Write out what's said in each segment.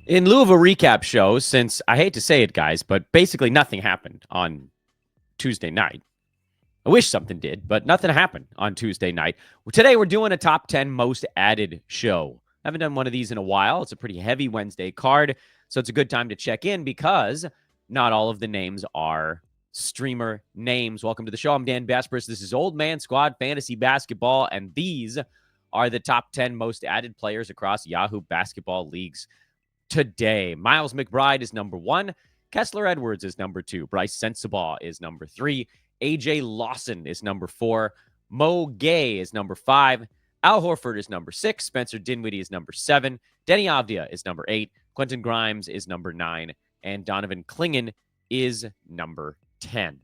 In lieu of a recap show, since I hate to say it, guys, but basically nothing happened on Tuesday night. I wish something did, but nothing happened on Tuesday night. Today, we're doing a top 10 most added show. I haven't done one of these in a while. It's a pretty heavy Wednesday card, so it's a good time to check in because not all of the names are streamer names. Welcome to the show. I'm Dan Besbris. This is Old Man Squad Fantasy Basketball, and these are the top 10 most added players across Yahoo basketball leagues today. Miles McBride is number 1. Kessler Edwards is number 2. Brice Sensabaugh is number 3. AJ Lawson is number 4. Mouhamed Gueye is number 5. Al Horford is number 6. Spencer Dinwiddie is number 7. Deni Avdija is number 8. Quentin Grimes is number 9. And Donovan Clingan is number 10.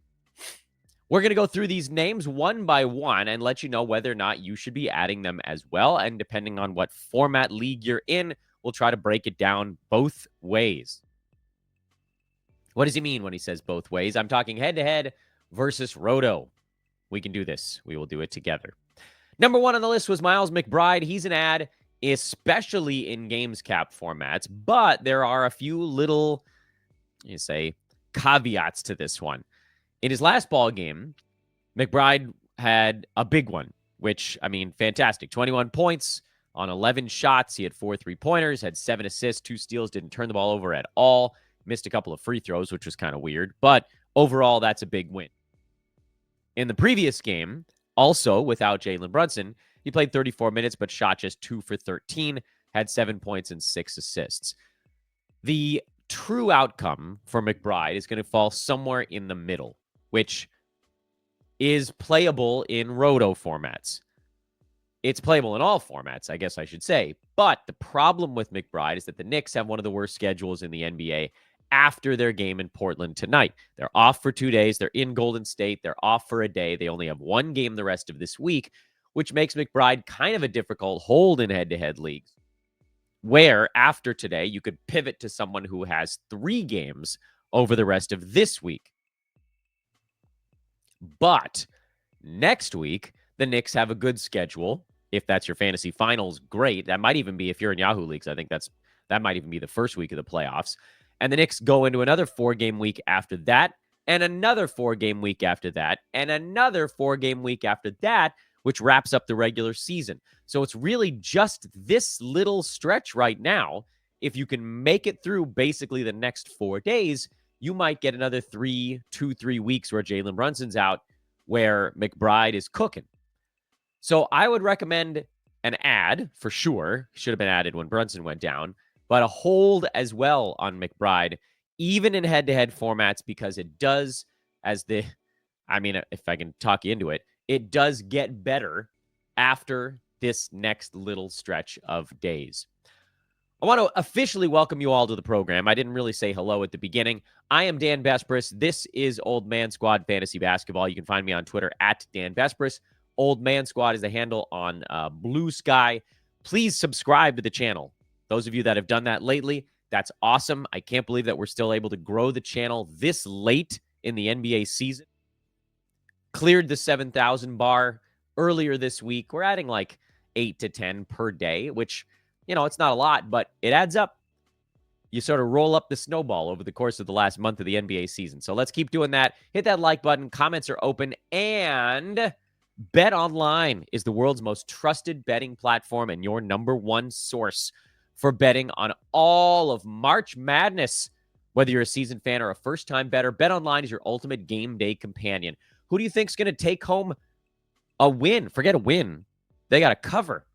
We're going to go through these names one by one and let you know whether or not you should be adding them as well. And depending on what format league you're in, we'll try to break it down both ways. What does he mean when he says both ways? I'm talking head-to-head versus Roto. We can do this. We will do it together. Number 1 on the list was Miles McBride. He's an ad, especially in games cap formats, but there are a few little, caveats to this one. In his last ball game, McBride had a big one, which, fantastic. 21 points on 11 shots. He had 4 3-pointers, had 7 assists, 2 steals, didn't turn the ball over at all. Missed a couple of free throws, which was kind of weird. But overall, that's a big win. In the previous game, also without Jalen Brunson, he played 34 minutes, but shot just 2 for 13, had 7 points and 6 assists. The true outcome for McBride is going to fall somewhere in the middle, which is playable in Roto formats. It's playable in all formats, I guess I should say. But the problem with McBride is that the Knicks have one of the worst schedules in the NBA after their game in Portland tonight. They're off for 2 days. They're in Golden State. They're off for a day. They only have one game the rest of this week, which makes McBride kind of a difficult hold in head-to-head leagues, where after today, you could pivot to someone who has 3 games over the rest of this week. But next week, the Knicks have a good schedule. If that's your fantasy finals, great. That might even be, if you're in Yahoo leagues, I think that might even be the first week of the playoffs. And the Knicks go into another 4-game week after that, and another 4-game week after that, and another 4-game week after that, which wraps up the regular season. So it's really just this little stretch right now. If you can make it through basically the next 4 days, you might get another 3 weeks where Jalen Brunson's out, where McBride is cooking. So I would recommend an ad for sure. Should have been added when Brunson went down, but a hold as well on McBride, even in head-to-head formats, because it does, if I can talk you into it, it does get better after this next little stretch of days. I want to officially welcome you all to the program. I didn't really say hello at the beginning. I am Dan Besbris. This is Old Man Squad Fantasy Basketball. You can find me on Twitter at Dan Besbris. Old Man Squad is the handle on Blue Sky. Please subscribe to the channel. Those of you that have done that lately, that's awesome. I can't believe that we're still able to grow the channel this late in the NBA season. Cleared the 7,000 bar earlier this week. We're adding like 8 to 10 per day, which, it's not a lot, but it adds up. You sort of roll up the snowball over the course of the last month of the NBA season. So let's keep doing that. Hit that like button. Comments are open. And Bet Online is the world's most trusted betting platform and your number one source for betting on all of March Madness. Whether you're a seasoned fan or a first-time bettor, Bet Online is your ultimate game day companion. Who do you think is going to take home a win? Forget a win. They got a cover.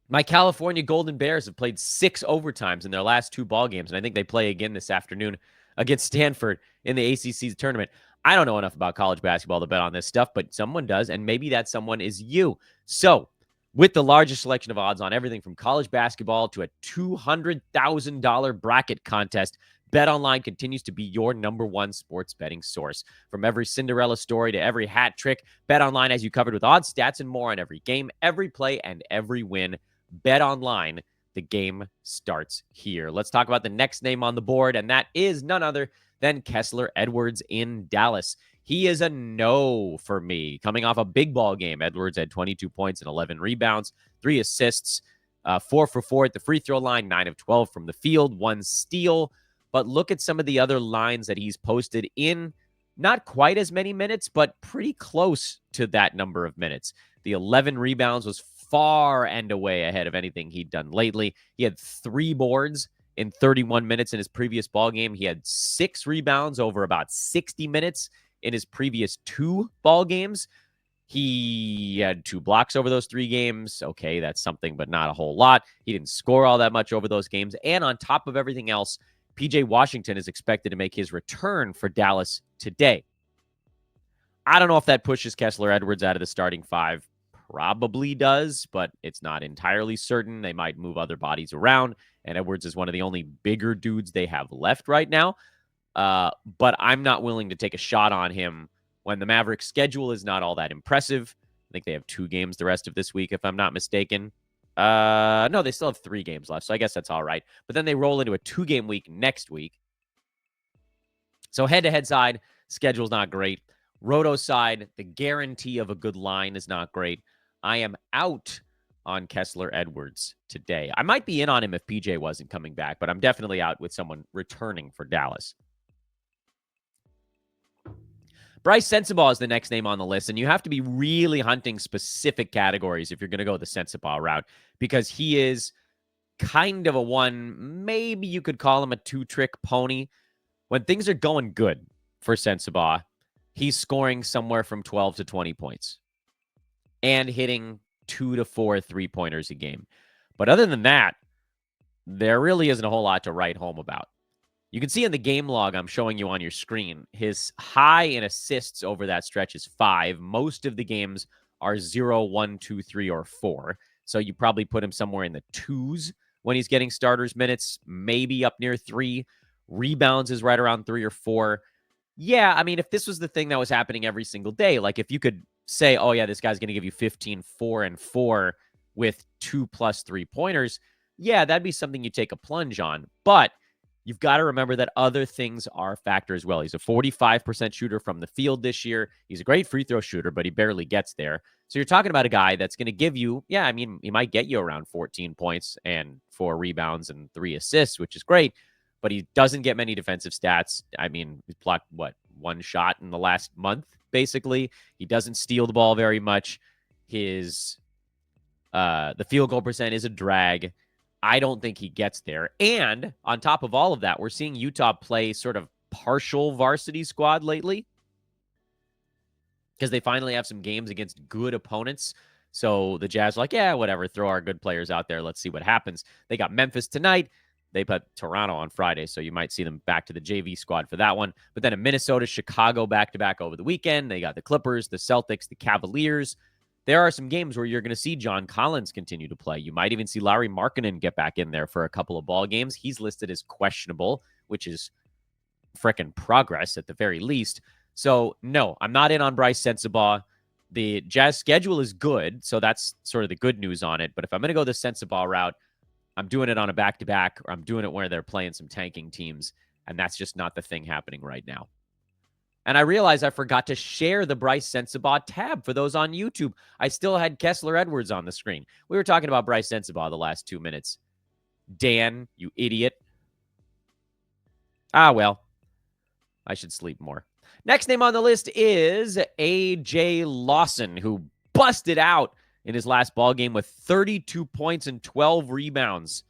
My California Golden Bears have played 6 overtimes in their last 2 ball games, and I think they play again this afternoon against Stanford in the ACC tournament. I don't know enough about college basketball to bet on this stuff, but someone does, and maybe that someone is you. So, with the largest selection of odds on everything from college basketball to a $200,000 bracket contest, BetOnline continues to be your number one sports betting source. From every Cinderella story to every hat trick, BetOnline has you covered with odds, stats, and more on every game, every play, and every win. BetOnline, the game starts here. Let's talk about the next name on the board, and that is none other than Kessler Edwards in Dallas. He is a no for me. Coming off a big ball game, Edwards had 22 points and 11 rebounds, 3 assists. 4 for 4 at the free throw line, 9 of 12 from the field, 1 steal. But look at some of the other lines that he's posted in not quite as many minutes, but pretty close to that number of minutes. The 11 rebounds was far and away ahead of anything he'd done lately. He had 3 boards in 31 minutes in his previous ball game. He had 6 rebounds over about 60 minutes in his previous 2 ball games. He had 2 blocks over those 3 games. Okay, that's something, but not a whole lot. He didn't score all that much over those games. And on top of everything else, PJ Washington is expected to make his return for Dallas today. I don't know if that pushes Kessler Edwards out of the starting 5. Probably does, but it's not entirely certain. They might move other bodies around, and Edwards is one of the only bigger dudes they have left right now. But I'm not willing to take a shot on him when the Mavericks' schedule is not all that impressive. I think they have 2 games the rest of this week, if I'm not mistaken. No, they still have 3 games left, so I guess that's all right. But then they roll into a 2-game week next week. So head-to-head side, schedule's not great. Roto side, the guarantee of a good line is not great. I am out on Kessler Edwards today. I might be in on him if PJ wasn't coming back, but I'm definitely out with someone returning for Dallas. Brice Sensabaugh is the next name on the list, and you have to be really hunting specific categories if you're going to go the Sensabaugh route, because he is kind of a one, maybe you could call him a 2-trick pony. When things are going good for Sensabaugh, he's scoring somewhere from 12 to 20 points and hitting 2 to 4 3-pointers a game. But other than that, there really isn't a whole lot to write home about. You can see in the game log I'm showing you on your screen, his high in assists over that stretch is 5. Most of the games are 0, 1, 2, 3, or 4. So you probably put him somewhere in the 2s when he's getting starters minutes, maybe up near 3. Rebounds is right around 3 or 4. Yeah, I mean, if this was the thing that was happening every single day, like if you could say, oh, yeah, this guy's going to give you 15, 4, and 4 with 2 plus 3-pointers, yeah, that'd be something you take a plunge on. But you've got to remember that other things are a factor as well. He's a 45% shooter from the field this year. He's a great free throw shooter, but he barely gets there. So you're talking about a guy that's going to give you, yeah, I mean, he might get you around 14 points and 4 rebounds and 3 assists, which is great, but he doesn't get many defensive stats. I mean, he's blocked, 1 shot in the last month, basically. He doesn't steal the ball very much. His the field goal percent is a drag. I don't think he gets there. And on top of all of that, we're seeing Utah play sort of partial varsity squad lately because they finally have some games against good opponents. So the Jazz are like, yeah, whatever, throw our good players out there. Let's see what happens. They got Memphis tonight. They put Toronto on Friday, so you might see them back to the JV squad for that one. But then in Minnesota, Chicago back-to-back over the weekend. They got the Clippers, the Celtics, the Cavaliers. There are some games where you're going to see John Collins continue to play. You might even see Lauri Markkanen get back in there for a couple of ball games. He's listed as questionable, which is frickin' progress at the very least. So, no, I'm not in on Brice Sensabaugh. The Jazz schedule is good, so that's sort of the good news on it. But if I'm going to go the Sensabaugh route, I'm doing it on a back-to-back, or I'm doing it where they're playing some tanking teams, and that's just not the thing happening right now. And I realized I forgot to share the Brice Sensabaugh tab for those on YouTube. I still had Kessler Edwards on the screen. We were talking about Brice Sensabaugh the last 2 minutes. Dan, you idiot. Well, I should sleep more. Next name on the list is A.J. Lawson, who busted out in his last ball game with 32 points and 12 rebounds.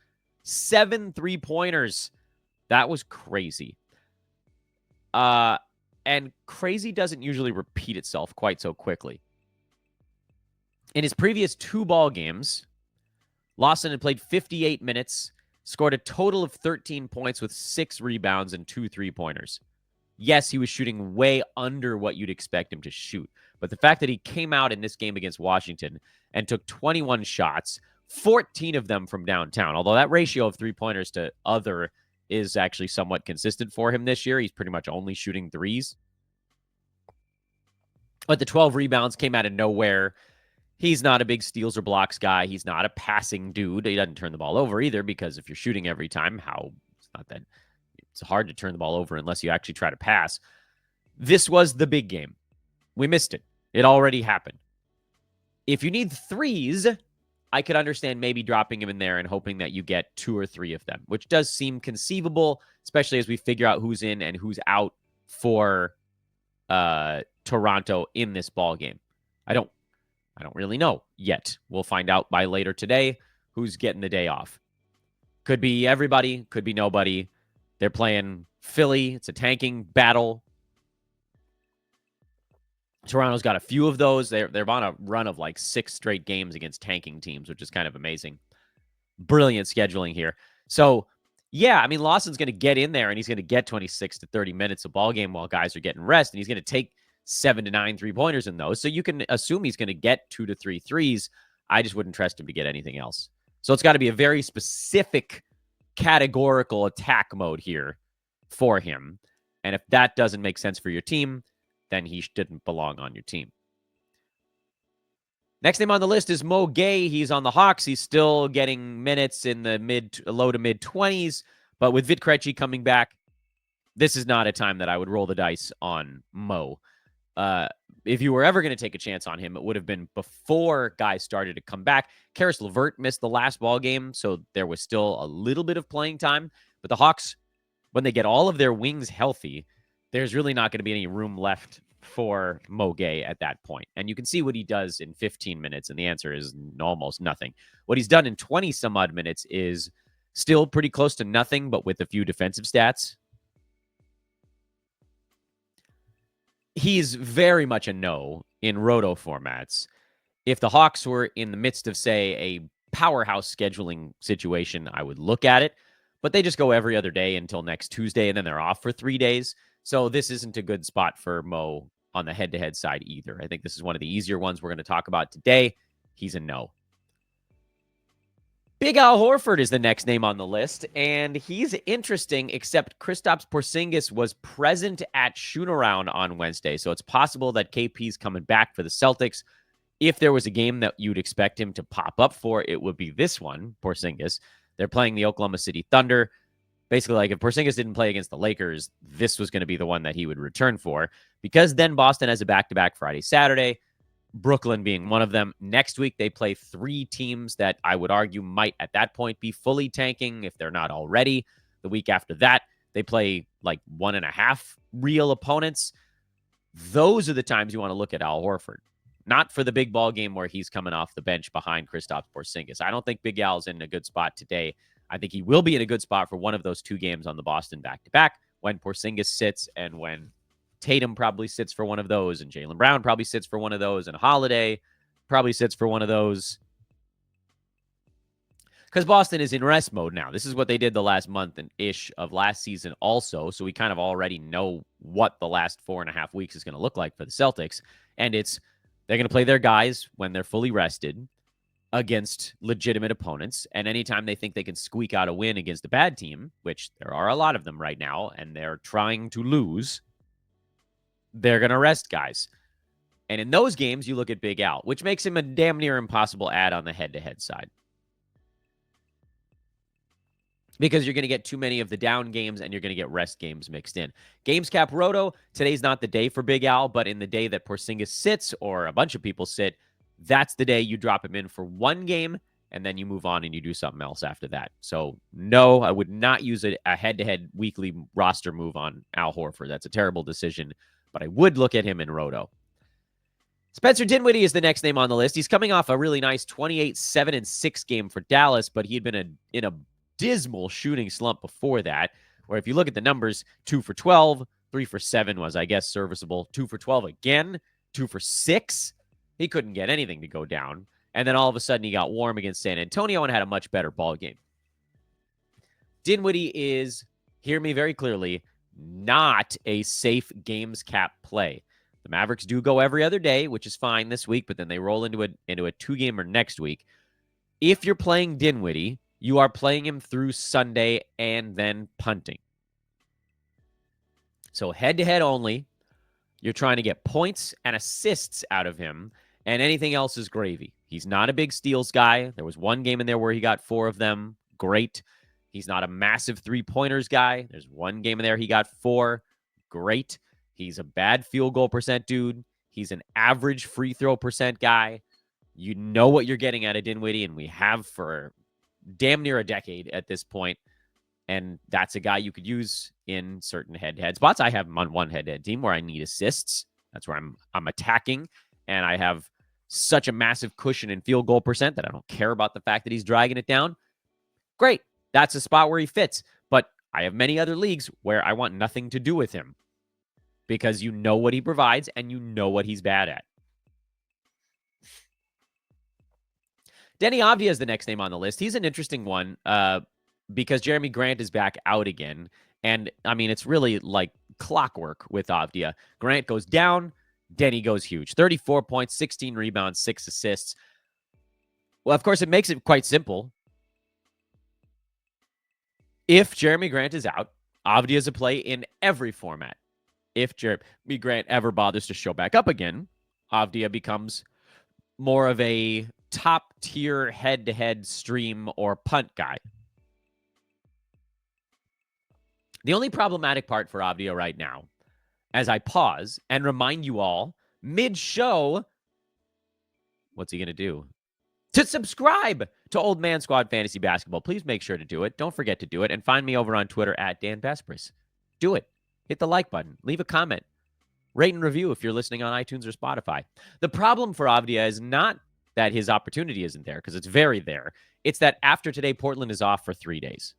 7 3-pointers. That was crazy. And crazy doesn't usually repeat itself quite so quickly. In his previous 2 ball games, Lawson had played 58 minutes, scored a total of 13 points with 6 rebounds and 2 3-pointers. Yes, he was shooting way under what you'd expect him to shoot. But the fact that he came out in this game against Washington and took 21 shots, 14 of them from downtown, although that ratio of 3-pointers to other is actually somewhat consistent for him this year. He's pretty much only shooting 3s. But the 12 rebounds came out of nowhere. He's not a big steals or blocks guy. He's not a passing dude. He doesn't turn the ball over either, because if you're shooting every time, it's hard to turn the ball over unless you actually try to pass. This was the big game. We missed it. It already happened. If you need 3s, I could understand maybe dropping him in there and hoping that you get 2 or 3 of them, which does seem conceivable, especially as we figure out who's in and who's out for Toronto in this ball game. I don't really know yet. We'll find out by later today who's getting the day off. Could be everybody, could be nobody. They're playing Philly. It's a tanking battle. Toronto's got a few of those. They're on a run of like 6 straight games against tanking teams, which is kind of amazing. Brilliant scheduling here. So, yeah, I mean, Lawson's going to get in there and he's going to get 26 to 30 minutes of ball game while guys are getting rest, and he's going to take 7 to 9 3-pointers in those. So you can assume he's going to get 2 to 3 threes. I just wouldn't trust him to get anything else. So it's got to be a very specific categorical attack mode here for him. And if that doesn't make sense for your team, then he shouldn't belong on your team. Next name on the list is Mo Gueye. He's on the Hawks. He's still getting minutes in the low to mid 20s. But with Vit Krejci coming back, this is not a time that I would roll the dice on Mo. If you were ever going to take a chance on him, it would have been before guys started to come back. Karis LeVert missed the last ball game, so there was still a little bit of playing time. But the Hawks, when they get all of their wings healthy, there's really not going to be any room left for Mo Gueye at that point. And you can see what he does in 15 minutes, and the answer is almost nothing. What he's done in 20-some-odd minutes is still pretty close to nothing, but with a few defensive stats. He's very much a no in roto formats. If the Hawks were in the midst of, say, a powerhouse scheduling situation, I would look at it. But they just go every other day until next Tuesday, and then they're off for 3 days. So this isn't a good spot for Mo on the head-to-head side either. I think this is one of the easier ones we're going to talk about today. He's a no. Big Al Horford is the next name on the list, and he's interesting, except Kristaps Porzingis was present at shoot-around on Wednesday, so it's possible that KP's coming back for the Celtics. If there was a game that you'd expect him to pop up for, it would be this one, Porzingis. They're playing the Oklahoma City Thunder. Basically, like if Porzingis didn't play against the Lakers, this was going to be the one that he would return for, because then Boston has a back-to-back Friday, Saturday, Brooklyn being one of them. Next week, they play 3 teams that I would argue might at that point be fully tanking if they're not already. The week after that, they play like 1.5 real opponents. Those are the times you want to look at Al Horford. Not for the big ball game where he's coming off the bench behind Kristaps Porzingis. I don't think Big Al's in a good spot today. I think he will be in a good spot for one of those 2 games on the Boston back-to-back when Porzingis sits and when Tatum probably sits for one of those, and Jaylen Brown probably sits for one of those, and Holiday probably sits for one of those. Because Boston is in rest mode now. This is what they did the last month and ish of last season also, so we kind of already know what the last 4.5 weeks is going to look like for the Celtics. And they're going to play their guys when they're fully rested against legitimate opponents. And anytime they think they can squeak out a win against a bad team, which there are a lot of them right now, and they're trying to lose, they're going to rest guys. And in those games, you look at Big Al, which makes him a damn near impossible ad on the head-to-head side. Because you're going to get too many of the down games and you're going to get rest games mixed in. Games Cap Roto, today's not the day for Big Al, but in the day that Porzingis sits or a bunch of people sit, that's the day you drop him in for 1 game and then you move on and you do something else after that. So no, I would not use a head-to-head weekly roster move on Al Horford. That's a terrible decision, but I would look at him in Roto. Spencer Dinwiddie is the next name on the list. He's coming off a really nice 28, 7, and 6 game for Dallas, but he had been in a dismal shooting slump before that, where if you look at the numbers, 2 for 12, 3 for 7 was, I guess, serviceable. 2 for 12 again, 2 for 6. He couldn't get anything to go down. And then all of a sudden he got warm against San Antonio and had a much better ball game. Dinwiddie is, hear me very clearly, not a safe games cap play. The Mavericks do go every other day, which is fine this week, but then they roll into a 2-gamer next week. If you're playing Dinwiddie, you are playing him through Sunday and then punting. So head-to-head only, you're trying to get points and assists out of him, and anything else is gravy. He's not a big steals guy. There was 1 game in there where he got 4 of them. Great. He's not a massive three-pointers guy. There's 1 game in there he got 4. Great. He's a bad field goal percent dude. He's an average free throw percent guy. You know what you're getting out of Dinwiddie, and we have for damn near a decade at this point. And that's a guy you could use in certain head-to-head spots. I have him on one head-to-head team where I need assists. That's where I'm attacking, and I have such a massive cushion in field goal percent that I don't care about the fact that he's dragging it down. Great. That's a spot where he fits. But I have many other leagues where I want nothing to do with him because you know what he provides and you know what he's bad at. Deni Avdija is the next name on the list. He's an interesting one because Jeremy Grant is back out again. And, I mean, it's really like clockwork with Avdija. Grant goes down, Deni goes huge. 34 points, 16 rebounds, 6 assists. Well, of course, it makes it quite simple. If Jeremy Grant is out, Avdija is a play in every format. If Jeremy Grant ever bothers to show back up again, Avdija becomes more of a top-tier head-to-head stream or punt guy. The only problematic part for Avdija right now, as I pause and remind you all, mid-show, what's he going to do? To subscribe to Old Man Squad Fantasy Basketball. Please make sure to do it. Don't forget to do it. And find me over on Twitter at Dan Vespris. Do it. Hit the like button. Leave a comment. Rate and review if you're listening on iTunes or Spotify. The problem for Avdija is not that his opportunity isn't there, because it's very there. It's that after today, Portland is off for 3 days.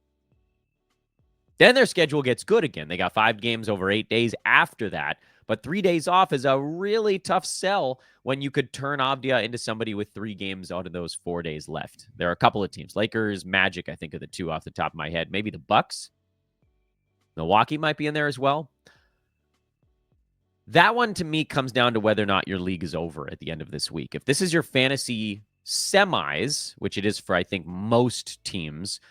Then their schedule gets good again. They got 5 games over 8 days after that. But 3 days off is a really tough sell when you could turn Avdija into somebody with 3 games out of those 4 days left. There are a couple of teams. Lakers, Magic, I think, are the two off the top of my head. Maybe the Bucks. Milwaukee might be in there as well. That one, to me, comes down to whether or not your league is over at the end of this week. If this is your fantasy semis, which it is for, I think, most teams,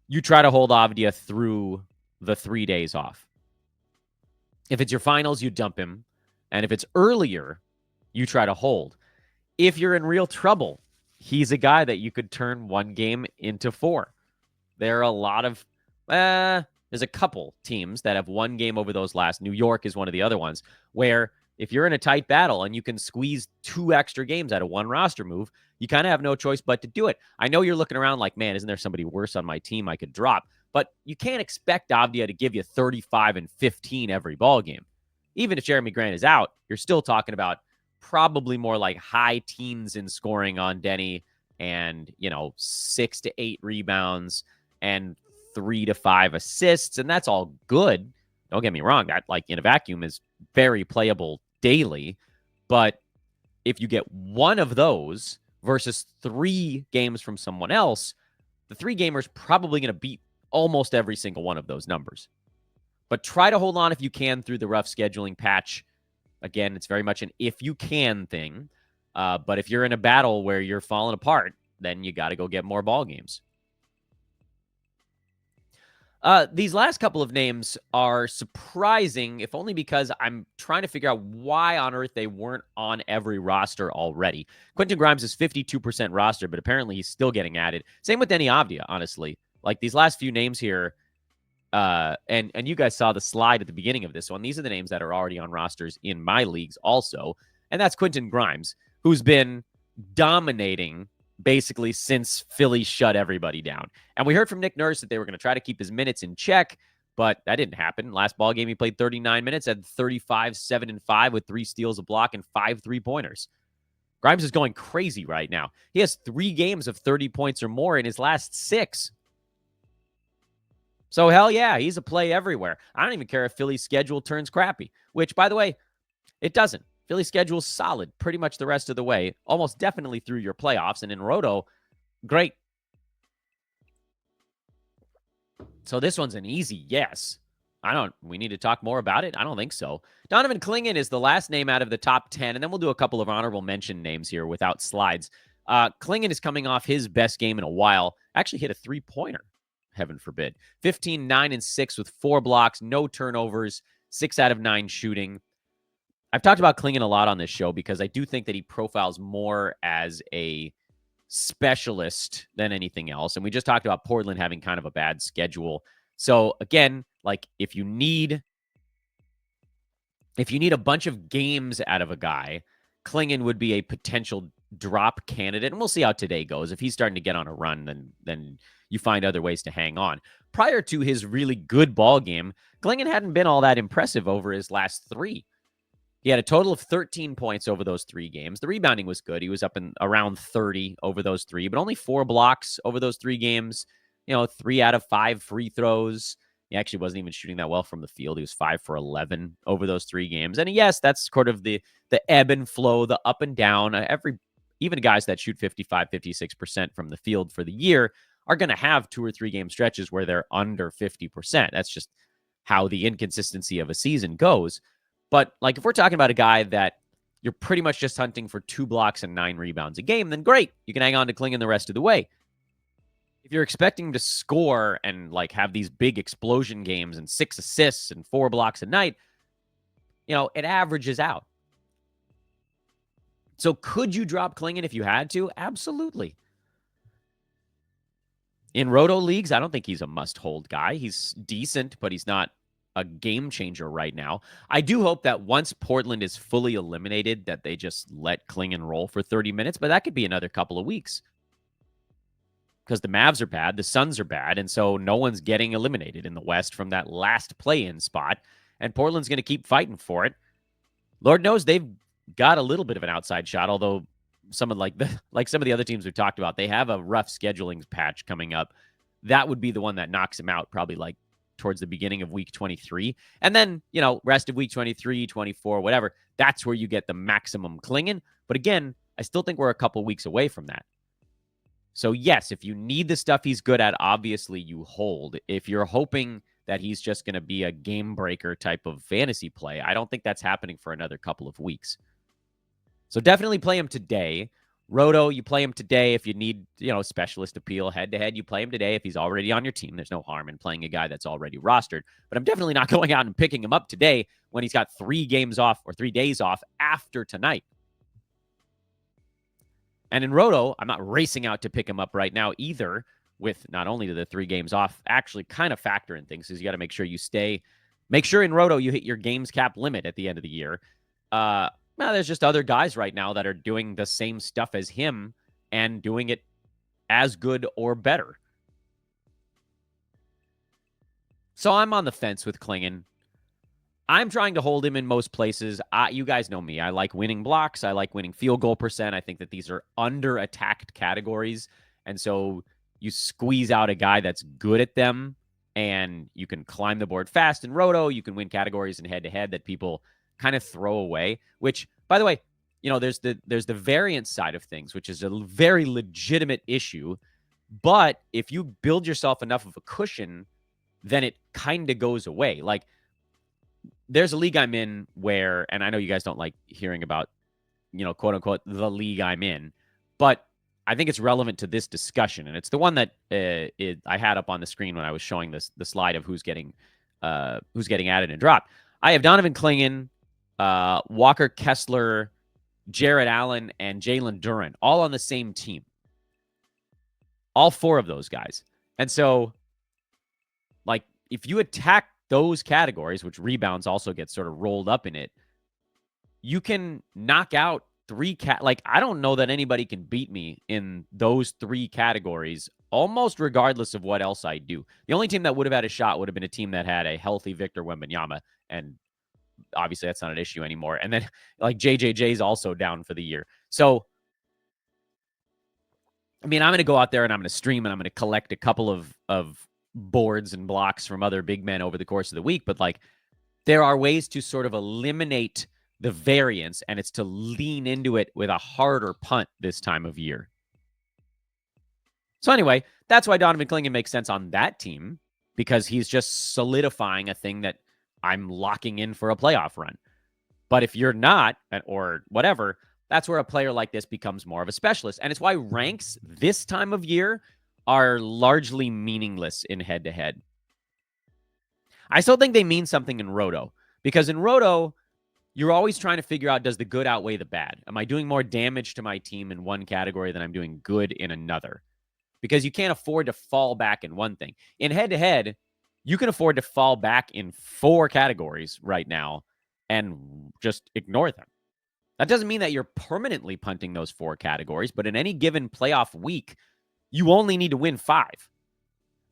you try to hold Avdija through the 3 days off. If it's your finals, you dump him. And if it's earlier, you try to hold. If you're in real trouble, he's a guy that you could turn 1 game into 4. There are a lot of... there's a couple teams that have 1 game over those last. New York is one of the other ones, where if you're in a tight battle and you can squeeze 2 extra games out of 1 roster move, you kind of have no choice but to do it. I know you're looking around like, man, isn't there somebody worse on my team I could drop? But you can't expect Avdija to give you 35 and 15 every ball game. Even if Jeremy Grant is out, you're still talking about probably more like high teens in scoring on Deni and, 6 to 8 rebounds and 3 to 5 assists. And that's all good. Don't get me wrong. That, like, in a vacuum is very playable daily. But if you get 1 of those versus 3 games from someone else, the 3 gamer's probably going to beat almost every single one of those numbers. But try to hold on if you can through the rough scheduling patch. Again, it's very much an if you can thing. But if you're in a battle where you're falling apart, then you got to go get more ball games. These last couple of names are surprising, if only because I'm trying to figure out why on earth they weren't on every roster already. Quentin Grimes is 52% roster, but apparently he's still getting added. Same with Deni Avdija, honestly. Like, these last few names here, and you guys saw the slide at the beginning of this one. These are the names that are already on rosters in my leagues also. And that's Quentin Grimes, who's been dominating basically since Philly shut everybody down. And we heard from Nick Nurse that they were going to try to keep his minutes in check, but that didn't happen. Last ball game, he played 39 minutes, had 35, 7, and 5 with 3 steals, a block, and 5 3-pointers. Grimes is going crazy right now. He has 3 games of 30 points or more in his last 6. So, hell yeah, he's a play everywhere. I don't even care if Philly's schedule turns crappy, which, by the way, it doesn't. Philly's schedule's solid pretty much the rest of the way, almost definitely through your playoffs. And in Roto, great. So this one's an easy yes. We need to talk more about it? I don't think so. Donovan Clingan is the last name out of the top 10, and then we'll do a couple of honorable mention names here without slides. Clingan is coming off his best game in a while. Actually hit a 3-pointer, heaven forbid. 15, 9, and 6 with 4 blocks, no turnovers, 6 out of 9 shooting. I've talked about Clingan a lot on this show because I do think that he profiles more as a specialist than anything else. And we just talked about Portland having kind of a bad schedule. So again, like if you need a bunch of games out of a guy, Clingan would be a potential drop candidate, and we'll see how today goes. If he's starting to get on a run, then you find other ways to hang on. Prior to his really good ball game, Clingan hadn't been all that impressive over his last 3. He had a total of 13 points over those 3 games. The rebounding was good. He was up in around 30 over those 3, but only 4 blocks over those 3 games. 3 out of 5 free throws. He actually wasn't even shooting that well from the field. He was 5 for 11 over those 3 games. And yes, that's sort of the ebb and flow, the up and down. Even guys that shoot 55, 56% from the field for the year are going to have 2 or 3 game stretches where they're under 50%. That's just how the inconsistency of a season goes. But like if we're talking about a guy that you're pretty much just hunting for 2 blocks and 9 rebounds a game, then great. You can hang on to Clingan the rest of the way. If you're expecting to score and like have these big explosion games and 6 assists and 4 blocks a night, it averages out. So could you drop Clingan if you had to? Absolutely. In roto leagues, I don't think he's a must-hold guy. He's decent, but he's not a game changer right now. I do hope that once Portland is fully eliminated, that they just let Clingan roll for 30 minutes, but that could be another couple of weeks. Because the Mavs are bad, the Suns are bad, and so no one's getting eliminated in the West from that last play-in spot, and Portland's going to keep fighting for it. Lord knows they've got a little bit of an outside shot, although some of some of the other teams we've talked about, they have a rough scheduling patch coming up. That would be the one that knocks them out probably like towards the beginning of week 23. And then, rest of week 23, 24, whatever, that's where you get the maximum Clingan. But again, I still think we're a couple weeks away from that. So yes, if you need the stuff he's good at, obviously you hold. If you're hoping that he's just going to be a game breaker type of fantasy play, I don't think that's happening for another couple of weeks. So definitely play him today. Roto, you play him today if you need, specialist appeal. Head-to-head, you play him today if he's already on your team. There's no harm in playing a guy that's already rostered. But I'm definitely not going out and picking him up today when he's got 3 games off or 3 days off after tonight. And in Roto, I'm not racing out to pick him up right now either, with not only the 3 games off actually kind of factor in things, because you got to make sure make sure in Roto you hit your games cap limit at the end of the year. There's just other guys right now that are doing the same stuff as him and doing it as good or better. So I'm on the fence with Clingan. I'm trying to hold him in most places. You guys know me. I like winning blocks. I like winning field goal percent. I think that these are under-attacked categories. And so you squeeze out a guy that's good at them, and you can climb the board fast in Roto. You can win categories in head-to-head that people kind of throw away, which, by the way, there's the variance side of things, which is a very legitimate issue. But if you build yourself enough of a cushion, then it kind of goes away. Like, there's a league I'm in where, and I know you guys don't like hearing about, quote unquote, the league I'm in, but I think it's relevant to this discussion. And it's the one that I had up on the screen when I was showing the slide of who's getting added and dropped. I have Donovan Clingan, Walker Kessler, Jarrett Allen, and Jalen Duren all on the same team. All 4 of those guys. And so, like, if you attack those categories, which rebounds also get sort of rolled up in it, you can knock out 3 I don't know that anybody can beat me in those 3 categories, almost regardless of what else I do. The only team that would have had a shot would have been a team that had a healthy Victor Wembanyama, and obviously that's not an issue anymore. And then like JJJ is also down for the year. So, I mean, I'm going to go out there and I'm going to stream and I'm going to collect a couple of boards and blocks from other big men over the course of the week. But like, there are ways to sort of eliminate the variance, and it's to lean into it with a harder punt this time of year. So anyway, that's why Donovan Clingan makes sense on that team, because he's just solidifying a thing that I'm locking in for a playoff run. But if you're not, or whatever, that's where a player like this becomes more of a specialist. And it's why ranks this time of year are largely meaningless in head-to-head. I still think they mean something in Roto, because in Roto, you're always trying to figure out, does the good outweigh the bad? Am I doing more damage to my team in one category than I'm doing good in another? Because you can't afford to fall back in one thing. In head-to-head, you can afford to fall back in 4 categories right now and just ignore them. That doesn't mean that you're permanently punting those 4 categories, but in any given playoff week, you only need to win 5.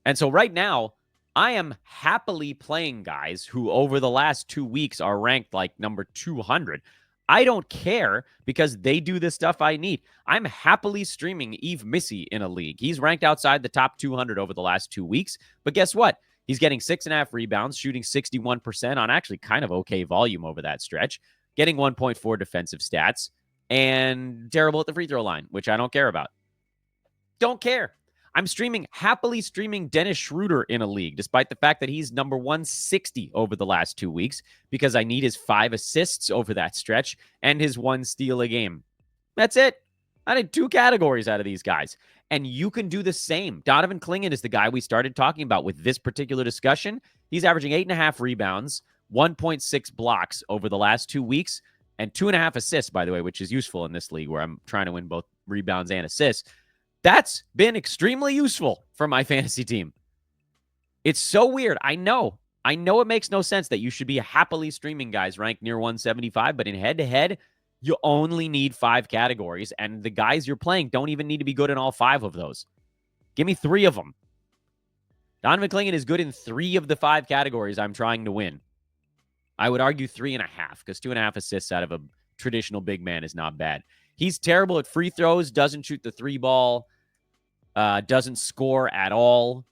And so right now, I am happily playing guys who over the last 2 weeks are ranked like number 200. I don't care because they do the stuff I need. I'm happily streaming Yves Missy in a league. He's ranked outside the top 200 over the last 2 weeks. But guess what? He's getting 6.5 rebounds, shooting 61% on actually kind of okay volume over that stretch, getting 1.4 defensive stats, and terrible at the free throw line, which I don't care about. Don't care. I'm happily streaming Dennis Schroeder in a league, despite the fact that he's number 160 over the last 2 weeks, because I need his 5 assists over that stretch and his 1 steal a game. That's it. I did 2 categories out of these guys. And you can do the same. Donovan Clingan is the guy we started talking about with this particular discussion. He's averaging 8.5 rebounds, 1.6 blocks over the last 2 weeks, and 2.5 assists, by the way, which is useful in this league where I'm trying to win both rebounds and assists. That's been extremely useful for my fantasy team. It's so weird. I know it makes no sense that you should be happily streaming guys ranked near 175, but in head-to-head, you only need 5 categories, and the guys you're playing don't even need to be good in all 5 of those. Give me 3 of them. Donovan Clingan is good in 3 of the 5 categories I'm trying to win. I would argue 3.5, because 2.5 assists out of a traditional big man is not bad. He's terrible at free throws, doesn't shoot the 3 ball, doesn't score at all.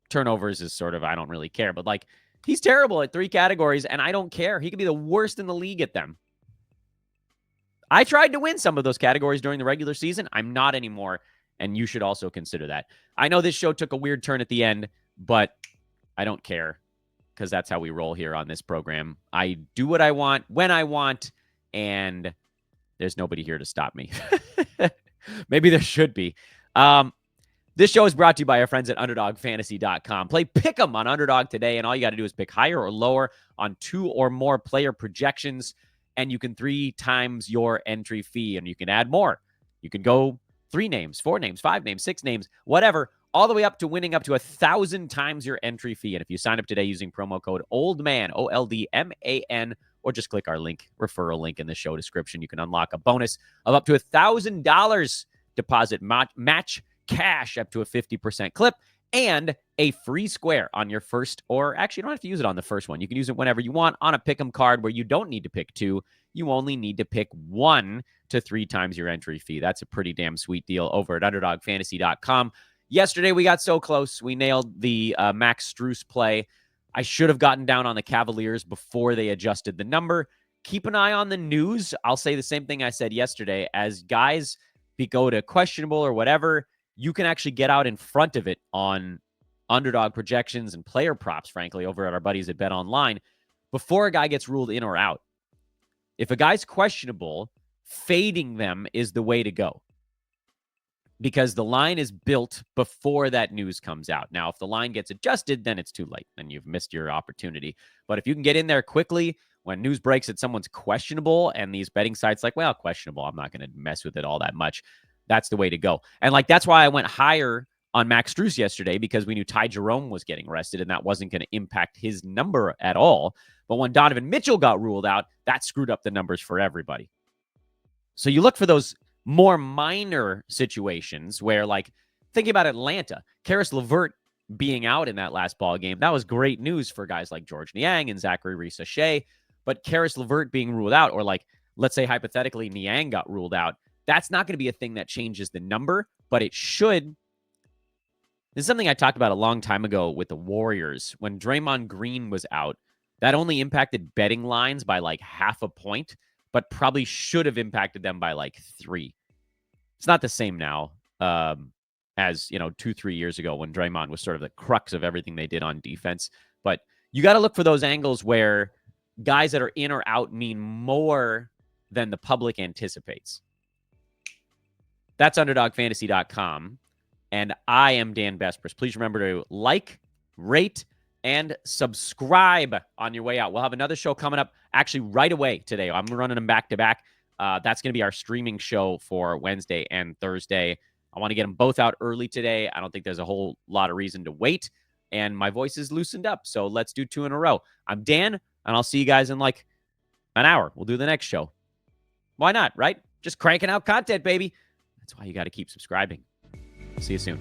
Turnovers is sort of, I don't really care, but like, he's terrible at 3 categories, and I don't care. He could be the worst in the league at them. I tried to win some of those categories during the regular season. I'm not anymore, and you should also consider that. I know this show took a weird turn at the end, but I don't care, because that's how we roll here on this program. I do what I want, when I want, and there's nobody here to stop me. Maybe there should be. This show is brought to you by our friends at UnderdogFantasy.com. Play Pick'em on Underdog today, and all you got to do is pick higher or lower on 2 or more player projections, and you can 3 times your entry fee, and you can add more. You can go 3 names, 4 names, 5 names, 6 names, whatever, all the way up to winning up to 1,000 times your entry fee. And if you sign up today using promo code OLDMAN, OLDMAN, or just click our referral link in the show description, you can unlock a bonus of up to $1,000 deposit match cash up to a 50% clip and a free square on your first, or actually you don't have to use it on the first one. You can use it whenever you want on a pick'em card where you don't need to pick 2. You only need to pick 1 to 3 times your entry fee. That's a pretty damn sweet deal over at UnderdogFantasy.com. Yesterday, we got so close. We nailed the Max Strus play. I should have gotten down on the Cavaliers before they adjusted the number. Keep an eye on the news. I'll say the same thing I said yesterday. As guys go to questionable or whatever, you can actually get out in front of it on underdog projections and player props, frankly, over at our buddies at Bet Online, before a guy gets ruled in or out. If a guy's questionable, fading them is the way to go, because the line is built before that news comes out. Now, if the line gets adjusted, then it's too late, and you've missed your opportunity. But if you can get in there quickly when news breaks that someone's questionable, and these betting sites like, well, questionable, I'm not going to mess with it all that much, that's the way to go. And like, that's why I went higher on Max Strus yesterday, because we knew Ty Jerome was getting rested, and that wasn't going to impact his number at all. But when Donovan Mitchell got ruled out, that screwed up the numbers for everybody. So you look for those more minor situations where, like, thinking about Atlanta, Karis LeVert being out in that last ball game, that was great news for guys like George Niang and Zachary Reese-Shea. But Karis LeVert being ruled out, or like, let's say hypothetically Niang got ruled out, that's not going to be a thing that changes the number, but it should. This is something I talked about a long time ago with the Warriors. When Draymond Green was out, that only impacted betting lines by like 0.5 point, but probably should have impacted them by like 3. It's not the same now as, 2-3 years ago when Draymond was sort of the crux of everything they did on defense. But you got to look for those angles where guys that are in or out mean more than the public anticipates. That's UnderdogFantasy.com. And I am Dan Bespris. Please remember to like, rate, and subscribe on your way out. We'll have another show coming up actually right away today. I'm running them back-to-back. That's going to be our streaming show for Wednesday and Thursday. I want to get them both out early today. I don't think there's a whole lot of reason to wait. And my voice is loosened up, so let's do 2 in a row. I'm Dan, and I'll see you guys in like an hour. We'll do the next show. Why not, right? Just cranking out content, baby. That's why you got to keep subscribing. See you soon.